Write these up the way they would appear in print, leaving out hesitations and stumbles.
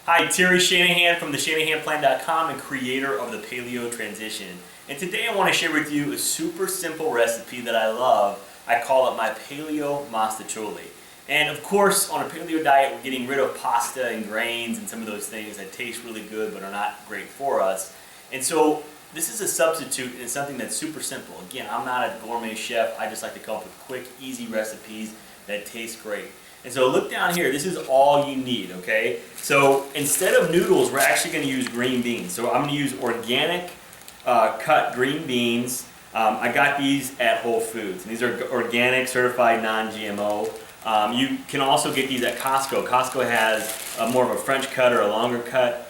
Hi, Terry Shanahan from the ShanahanPlan.com and creator of the Paleo Transition. And today I want to share with you a super simple recipe that I love. I call it my Paleo Mostaccioli. And of course, on a paleo diet, we're getting rid of pasta and grains and some of those things that taste really good but are not great for us. And so this is a substitute and it's something that's super simple. Again, I'm not a gourmet chef. I just like to come up with quick, easy recipes that taste great. And so look down here, this is all you need, okay? So instead of noodles, we're actually gonna use green beans. So I'm gonna use organic cut green beans. I got these at Whole Foods. And these are organic, certified, non-GMO. You can also get these at Costco. Costco has more of a French cut or a longer cut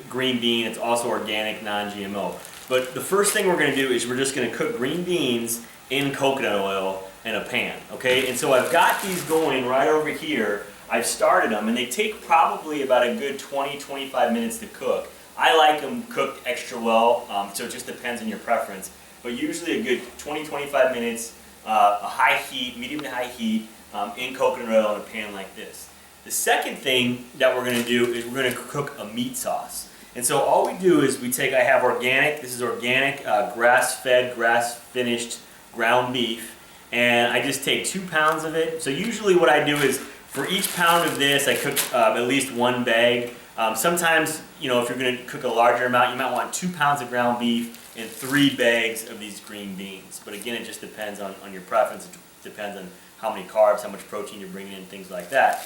green bean. It's also organic, non-GMO. But the first thing we're gonna do is we're just gonna cook green beans in coconut oil in a pan, okay? And so I've got these going right over here. I've started them and they take probably about a good 20-25 minutes to cook. I like them cooked extra well, so it just depends on your preference. But usually a good 20-25 minutes, a high heat, medium to high heat, in coconut oil in a pan like this. The second thing that we're gonna do is we're gonna cook a meat sauce. And so all we do is I have organic, this is organic, grass-fed, grass-finished ground beef. And I just take 2 pounds of it. So usually what I do is for each pound of this, I cook at least one bag. Sometimes, you know, if you're gonna cook a larger amount, you might want 2 pounds of ground beef and 3 bags of these green beans. But again, it just depends on your preference. It depends on how many carbs, how much protein you're bringing in, things like that.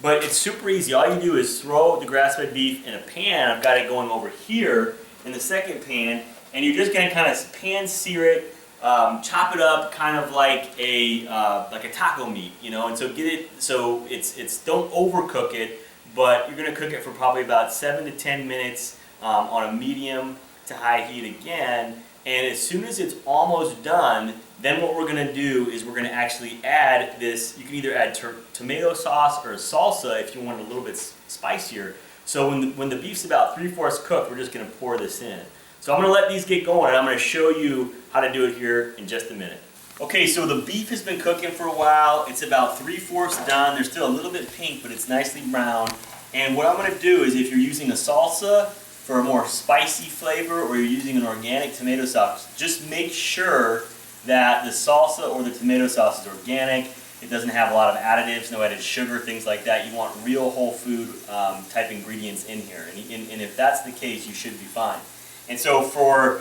But it's super easy. All you do is throw the grass-fed beef in a pan. I've got it going over here in the second pan, and you're just gonna kind of pan sear it, chop it up kind of like a taco meat, you know, and so get it so it's don't overcook it, but you're gonna cook it for probably about 7 to 10 minutes on a medium to high heat again. And as soon as it's almost done, then what we're gonna do is we're gonna actually add this. You can either add tomato sauce or salsa if you want it a little bit spicier. So when the beef's about 3/4 cooked, we're just gonna pour this in. So I'm going to let these get going and I'm going to show you how to do it here in just a minute. Okay, so the beef has been cooking for a while. It's about 3/4 done. They're still a little bit pink, but it's nicely brown. And what I'm going to do is if you're using a salsa for a more spicy flavor or you're using an organic tomato sauce, just make sure that the salsa or the tomato sauce is organic. It doesn't have a lot of additives, no added sugar, things like that. You want real whole food type ingredients in here. And if that's the case, you should be fine. And so for,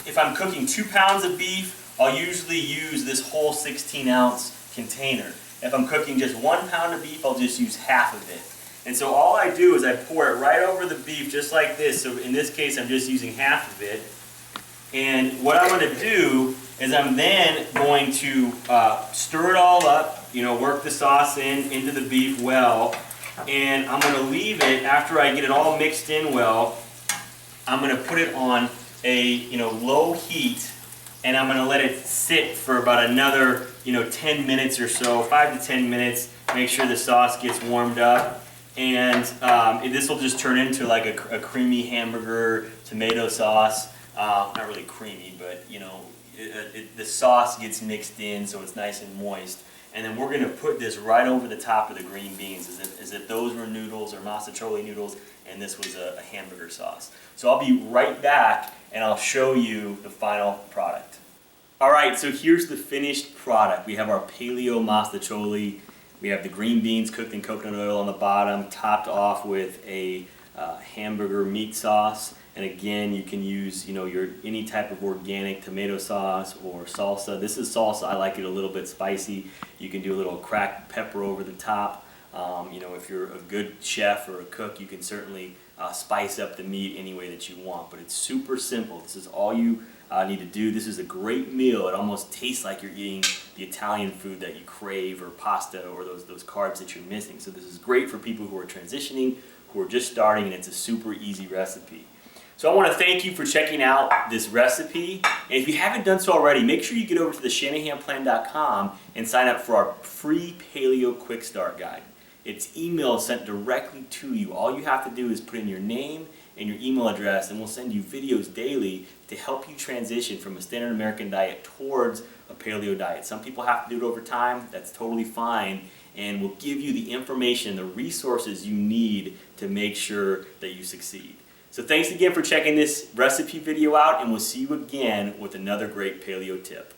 if I'm cooking 2 pounds of beef, I'll usually use this whole 16-ounce container. If I'm cooking just 1 pound of beef, I'll just use half of it. And so all I do is I pour it right over the beef just like this. So in this case, I'm just using half of it. And what I'm going to do is I'm then going to stir it all up, you know, work the sauce into the beef well. And I'm going to leave it, after I get it all mixed in well, I'm going to put it on a low heat, and I'm going to let it sit for about another 10 minutes or so, 5 to 10 minutes. Make sure the sauce gets warmed up, and this will just turn into like a creamy hamburger tomato sauce. Not really creamy, but the sauce gets mixed in, so it's nice and moist. And then we're going to put this right over the top of the green beans as if those were noodles or Mostaccioli noodles and this was a hamburger sauce. So I'll be right back and I'll show you the final product. Alright, so here's the finished product. We have our Paleo Mostaccioli. We have the green beans cooked in coconut oil on the bottom, topped off with a hamburger meat sauce. And again, you can use any type of organic tomato sauce or salsa. This is salsa. I like it a little bit spicy. You can do a little cracked pepper over the top. If you're a good chef or a cook, you can certainly spice up the meat any way that you want. But it's super simple. This is all you need to do. This is a great meal. It almost tastes like you're eating the Italian food that you crave, or pasta, or those carbs that you're missing. So this is great for people who are transitioning, who are just starting, and it's a super easy recipe. So I want to thank you for checking out this recipe. And if you haven't done so already, make sure you get over to the ShanahanPlan.com and sign up for our free Paleo Quick Start Guide. It's email sent directly to you. All you have to do is put in your name and your email address, and we'll send you videos daily to help you transition from a standard American diet towards a paleo diet. Some people have to do it over time. That's totally fine, and will give you the information, the resources you need to make sure that you succeed. So thanks again for checking this recipe video out, and we'll see you again with another great paleo tip.